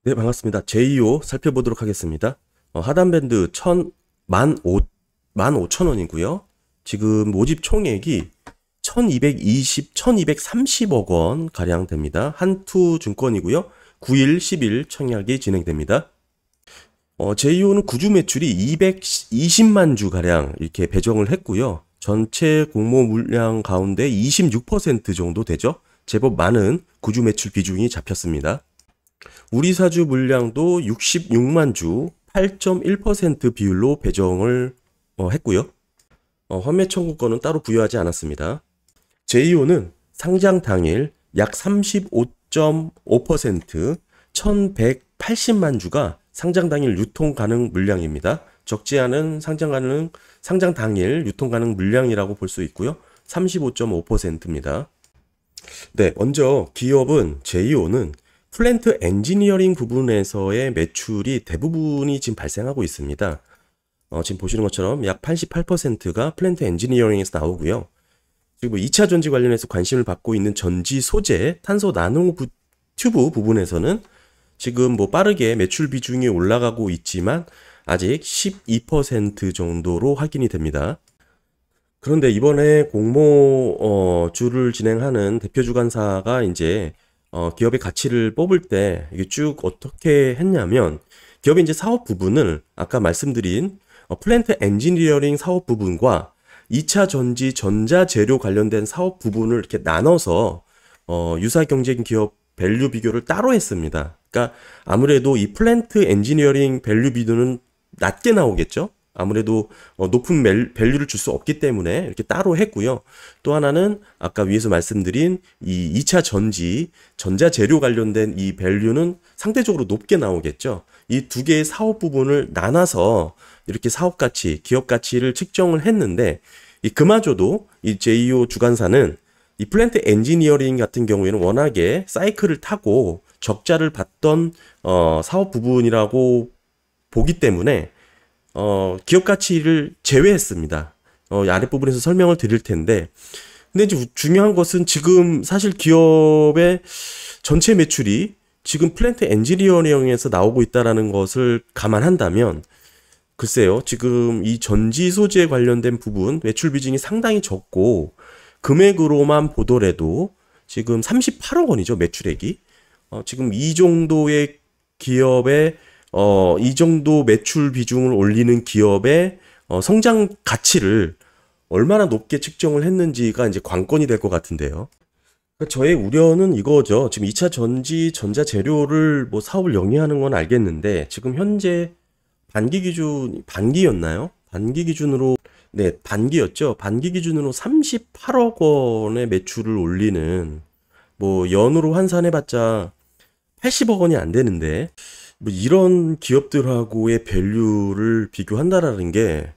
네, 반갑습니다. 제이오 살펴보도록 하겠습니다. 하단밴드 15,000원이고요. 지금 모집 총액이 1230억 원 가량 됩니다. 한투 증권이고요. 9일, 10일 청약이 진행됩니다. 제이오는 구주 매출이 220만 주 가량 이렇게 배정을 했고요. 전체 공모 물량 가운데 26% 정도 되죠. 제법 많은 구주 매출 비중이 잡혔습니다. 우리 사주 물량도 66만 주 8.1% 비율로 배정을 했고요. 환매 청구권은 따로 부여하지 않았습니다. 제이오는 상장 당일 약 35.5% 1180만 주가 상장 당일 유통 가능 물량입니다. 적지 않은 상장 당일 유통 가능 물량이라고 볼 수 있고요. 35.5%입니다. 네, 먼저 기업은 제이오는 플랜트 엔지니어링 부분에서의 매출이 대부분이 지금 발생하고 있습니다. 지금 보시는 것처럼 약 88%가 플랜트 엔지니어링에서 나오고요. 그리고 2차 전지 관련해서 관심을 받고 있는 전지 소재, 탄소 나노 튜브 부분에서는 지금 빠르게 매출 비중이 올라가고 있지만 아직 12% 정도로 확인이 됩니다. 그런데 이번에 공모주를 진행하는 대표 주관사가 이제 기업의 가치를 뽑을 때 이게 쭉 어떻게 했냐면 기업의 이제 사업 부분을 아까 말씀드린 플랜트 엔지니어링 사업 부분과 2차 전지 전자재료 관련된 사업 부분을 이렇게 나눠서 유사 경쟁 기업 밸류 비교를 따로 했습니다. 그러니까 아무래도 이 플랜트 엔지니어링 밸류 비교는 낮게 나오겠죠. 아무래도 높은 밸류를 줄 수 없기 때문에 이렇게 따로 했고요. 또 하나는 아까 위에서 말씀드린 이 2차 전지, 전자재료 관련된 이 밸류는 상대적으로 높게 나오겠죠. 이 두 개의 사업 부분을 나눠서 이렇게 사업 가치, 기업 가치를 측정을 했는데 그마저도 이 제이오 주관사는 이 플랜트 엔지니어링 같은 경우에는 워낙에 사이클을 타고 적자를 봤던 사업 부분이라고 보기 때문에 기업 가치를 제외했습니다. 아랫부분에서 설명을 드릴 텐데, 근데 이제 중요한 것은 지금 사실 기업의 전체 매출이 지금 플랜트 엔지니어링에서 나오고 있다라는 것을 감안한다면, 글쎄요, 지금 이 전지 소재 관련된 부분 매출 비중이 상당히 적고, 금액으로만 보더라도 지금 38억 원이죠, 매출액이. 지금 이 정도의 기업의 이 정도 매출 비중을 올리는 기업의 성장 가치를 얼마나 높게 측정을 했는지가 이제 관건이 될 것 같은데요. 그러니까 저의 우려는 이거죠. 지금 2차 전지 전자재료를 사업을 영위하는 건 알겠는데 지금 현재 반기였나요? 반기 기준으로 네, 반기였죠. 반기 기준으로 38억 원의 매출을 올리는 연으로 환산해봤자 80억 원이 안 되는데 이런 기업들하고의 밸류를 비교한다라는 게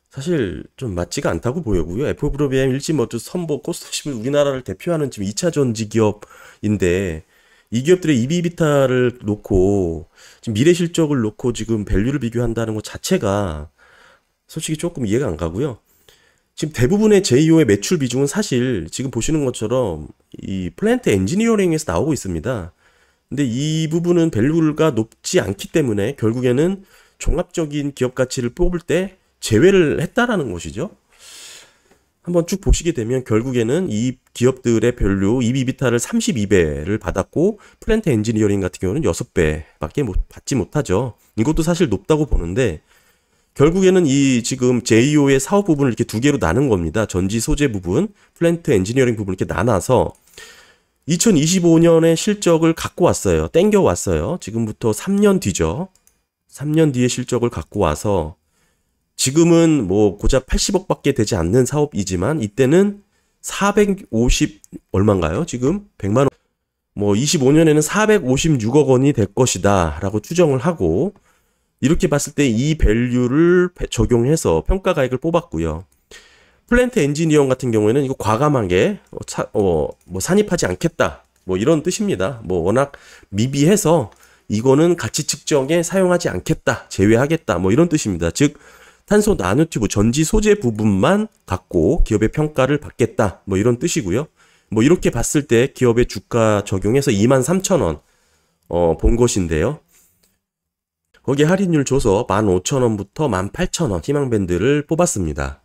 사실 좀 맞지가 않다고 보여고요. FOVM, 일지머트, 선보, 코스닥 우리나라를 대표하는 지금 2차 전지 기업인데 이 기업들의 EBITDA를 놓고 지금 미래 실적을 놓고 지금 밸류를 비교한다는 것 자체가 솔직히 조금 이해가 안 가고요. 지금 대부분의 제이오의 매출 비중은 사실 지금 보시는 것처럼 이 플랜트 엔지니어링에서 나오고 있습니다. 근데 이 부분은 밸류가 높지 않기 때문에 결국에는 종합적인 기업 가치를 뽑을 때 제외를 했다라는 것이죠. 한번 쭉 보시게 되면 결국에는 이 기업들의 밸류 EBITDA를 32배를 받았고 플랜트 엔지니어링 같은 경우는 6배밖에 받지 못하죠. 이것도 사실 높다고 보는데 결국에는 이 지금 제이오의 사업 부분을 이렇게 두 개로 나눈 겁니다. 전지 소재 부분, 플랜트 엔지니어링 부분 이렇게 나눠서 2025년의 실적을 갖고 왔어요. 땡겨 왔어요. 지금부터 3년 뒤죠. 3년 뒤의 실적을 갖고 와서 지금은 고작 80억 밖에 되지 않는 사업이지만 이때는 450 얼마인가요? 지금 100만 원. 25년에는 456억 원이 될 것이다 라고 추정을 하고 이렇게 봤을 때 이 밸류를 적용해서 평가가액을 뽑았고요. 플랜트 엔지니어링 같은 경우에는 이거 과감하게 산입하지 않겠다 이런 뜻입니다. 워낙 미비해서 이거는 가치 측정에 사용하지 않겠다, 제외하겠다 이런 뜻입니다. 즉 탄소 나노튜브 전지 소재 부분만 갖고 기업의 평가를 받겠다 이런 뜻이고요. 이렇게 봤을 때 기업의 주가 적용해서 23,000원 본 것인데요. 거기에 할인율 줘서 15,000원부터 18,000원 희망밴드를 뽑았습니다.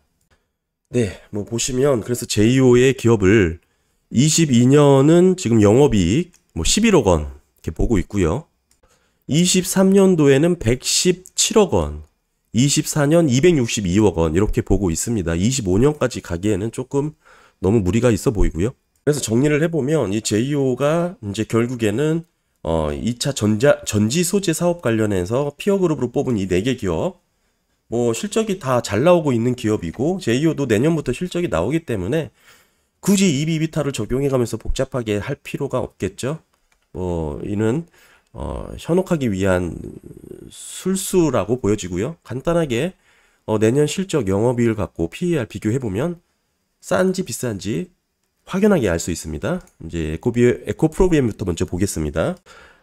네, 뭐 보시면 그래서 제이오의 기업을 22년은 지금 영업이익 뭐 11억 원 이렇게 보고 있고요. 23년도에는 117억 원, 24년 262억 원 이렇게 보고 있습니다. 25년까지 가기에는 조금 너무 무리가 있어 보이고요. 그래서 정리를 해보면 이 제이오가 이제 결국에는 2차 전지 소재 사업 관련해서 피어그룹으로 뽑은 이 4개 기업 뭐 실적이 다 잘 나오고 있는 기업이고 제이오도 내년부터 실적이 나오기 때문에 굳이 EBITDA를 적용해가면서 복잡하게 할 필요가 없겠죠. 이는 현혹하기 위한 술수라고 보여지고요. 간단하게 내년 실적 영업이익을 갖고 PER 비교해보면 싼지 비싼지 확연하게 알 수 있습니다. 이제 에코프로비엠부터 먼저 보겠습니다.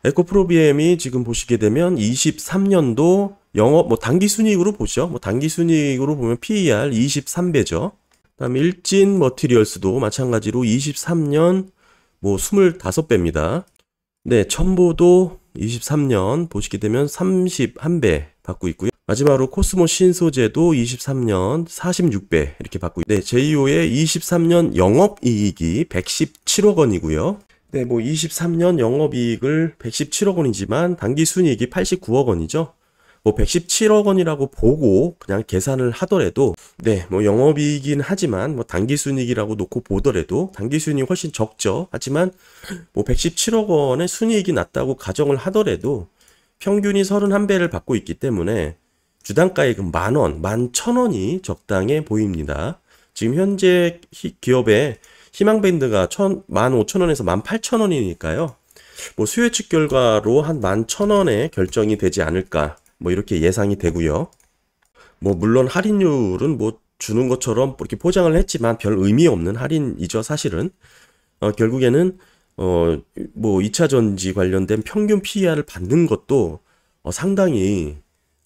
에코프로비엠이 지금 보시게 되면 23년도 영업 단기순이익으로 보죠. 단기순이익으로 보면 PER 23배죠. 그다음에 일진 머티리얼스도 마찬가지로 23년 25배입니다. 네, 첨보도 23년 보시게 되면 31배 받고 있고요. 마지막으로 코스모 신소재도 23년 46배 이렇게 받고 있고요. 네, 제이오의 23년 영업이익이 117억 원이고요. 네, 23년 영업이익을 117억 원이지만 당기순이익이 89억 원이죠. 117억 원이라고 보고 그냥 계산을 하더라도 네, 영업이익이긴 하지만 당기순이익이라고 놓고 보더라도 당기순이익이 훨씬 적죠. 하지만 117억 원의 순이익이 났다고 가정을 하더라도 평균이 31배를 받고 있기 때문에 주단가액은 10,000원, 11,000원이 적당해 보입니다. 지금 현재 기업의 희망밴드가 15,000원에서 18,000원이니까요. 수요 측 결과로 한 11,000원에 결정이 되지 않을까 이렇게 예상이 되고요. 물론 할인율은 주는 것처럼 이렇게 포장을 했지만 별 의미 없는 할인이죠, 사실은. 결국에는 2차 전지 관련된 평균 PER을 받는 것도 상당히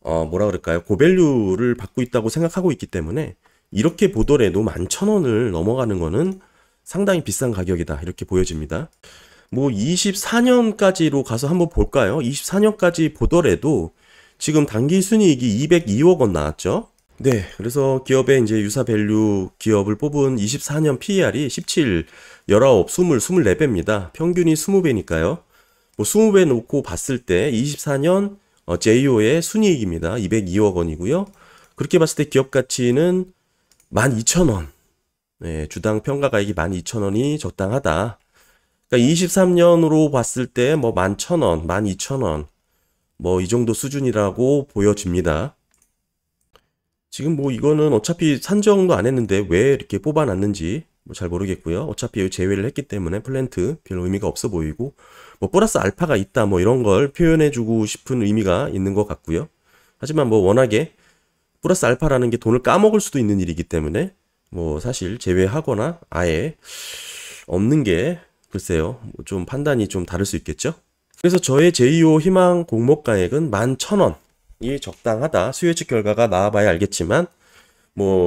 뭐라 그럴까요? 고밸류를 받고 있다고 생각하고 있기 때문에 이렇게 보더라도 11,000원을 넘어가는 거는 상당히 비싼 가격이다 이렇게 보여집니다. 24년까지로 가서 한번 볼까요? 24년까지 보더라도 지금 당기순이익이 202억 원 나왔죠. 네, 그래서 기업의 이제 유사밸류 기업을 뽑은 24년 PER이 17, 19, 20, 24배입니다. 평균이 20배니까요. 20배 놓고 봤을 때 24년 제이오의 순이익입니다. 202억 원이고요. 그렇게 봤을 때 기업 가치는 12,000원. 네, 주당 평가가액이 12,000원이 적당하다. 그러니까 23년으로 봤을 때 11,000원, 12,000원 이 정도 수준이라고 보여집니다. 지금 이거는 어차피 산정도 안 했는데 왜 이렇게 뽑아놨는지 잘 모르겠고요. 어차피 제외를 했기 때문에 플랜트 별 의미가 없어 보이고 플러스 알파가 있다 이런 걸 표현해주고 싶은 의미가 있는 것 같고요. 하지만 워낙에 플러스 알파라는 게 돈을 까먹을 수도 있는 일이기 때문에 사실 제외하거나 아예 없는 게 글쎄요. 좀 판단이 좀 다를 수 있겠죠. 그래서 저의 제이오 희망 공모가액은 11,000원이 적당하다. 수요 측 결과가 나와봐야 알겠지만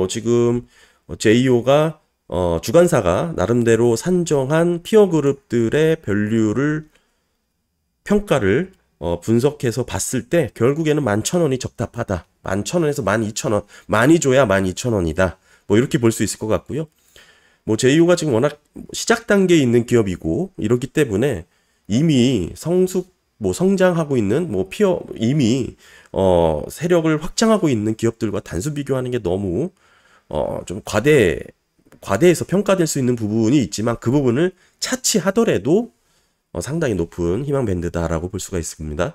지금 제이오가 주관사가 나름대로 산정한 피어 그룹들의 밸류를 평가를 분석해서 봤을 때 결국에는 11,000원이 적합하다. 11,000원에서 12,000원 많이 줘야 12,000원이다. 이렇게 볼 수 있을 것 같고요. 제이오가 지금 워낙 시작 단계에 있는 기업이고 이렇기 때문에 이미 성장하고 있는 이미 세력을 확장하고 있는 기업들과 단순 비교하는 게 너무 좀 과대해서 평가될 수 있는 부분이 있지만 그 부분을 차치하더라도 상당히 높은 희망 밴드다라고 볼 수가 있습니다.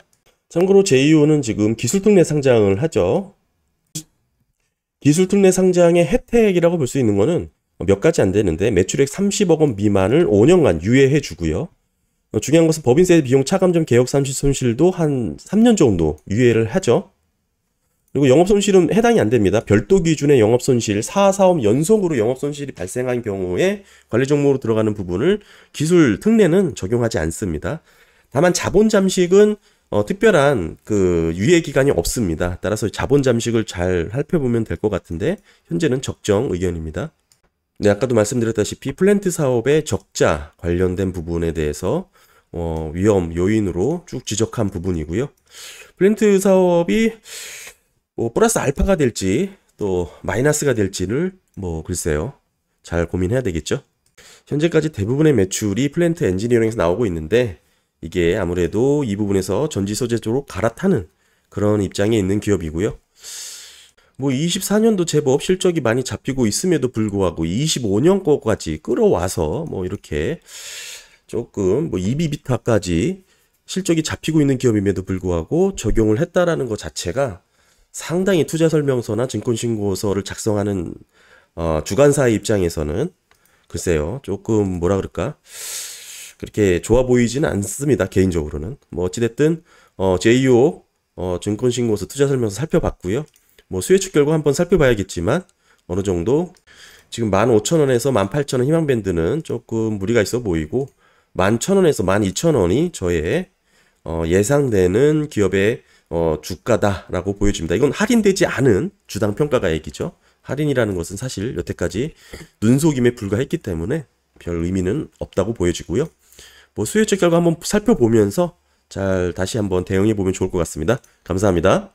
참고로 제이오는 지금 기술특례 상장을 하죠. 기술특례 상장의 혜택이라고 볼 수 있는 거는 몇 가지 안 되는데 매출액 30억 원 미만을 5년간 유예해 주고요. 중요한 것은 법인세 비용 차감점 개혁 손실도 한 3년 정도 유예를 하죠. 그리고 영업손실은 해당이 안 됩니다. 별도 기준의 영업손실, 4사업 연속으로 영업손실이 발생한 경우에 관리종목으로 들어가는 부분을 기술 특례는 적용하지 않습니다. 다만 자본 잠식은 특별한 유예 기간이 없습니다. 따라서 자본 잠식을 잘 살펴보면 될 것 같은데 현재는 적정 의견입니다. 네, 아까도 말씀드렸다시피 플랜트 사업의 적자 관련된 부분에 대해서 위험 요인으로 쭉 지적한 부분이고요. 플랜트 사업이 뭐 플러스 알파가 될지 또 마이너스가 될지를 뭐 글쎄요. 잘 고민해야 되겠죠. 현재까지 대부분의 매출이 플랜트 엔지니어링에서 나오고 있는데 이게 아무래도 이 부분에서 전지 소재 쪽으로 갈아타는 그런 입장에 있는 기업이고요. 뭐 24년도 제법 실적이 많이 잡히고 있음에도 불구하고 25년 거까지 끌어와서 뭐 이렇게 조금 뭐 EBITDA까지 실적이 잡히고 있는 기업임에도 불구하고 적용을 했다라는 것 자체가 상당히 투자 설명서나 증권 신고서를 작성하는 주관사의 입장에서는 글쎄요, 조금 뭐라 그럴까? 그렇게 좋아 보이지는 않습니다. 개인적으로는. 뭐 어찌됐든 제2호 증권 신고서 투자 설명서 살펴봤고요. 뭐 수혜축 결과 한번 살펴봐야겠지만 어느 정도 지금 15,000원에서 18,000원 희망 밴드는 조금 무리가 있어 보이고 11,000원에서 12,000원이 저의 예상되는 기업의 주가다라고 보여집니다. 이건 할인되지 않은 주당 평가가 얘기죠. 할인이라는 것은 사실 여태까지 눈속임에 불과했기 때문에 별 의미는 없다고 보여지고요. 뭐 수혜축 결과 한번 살펴보면서 잘 다시 한번 대응해 보면 좋을 것 같습니다. 감사합니다.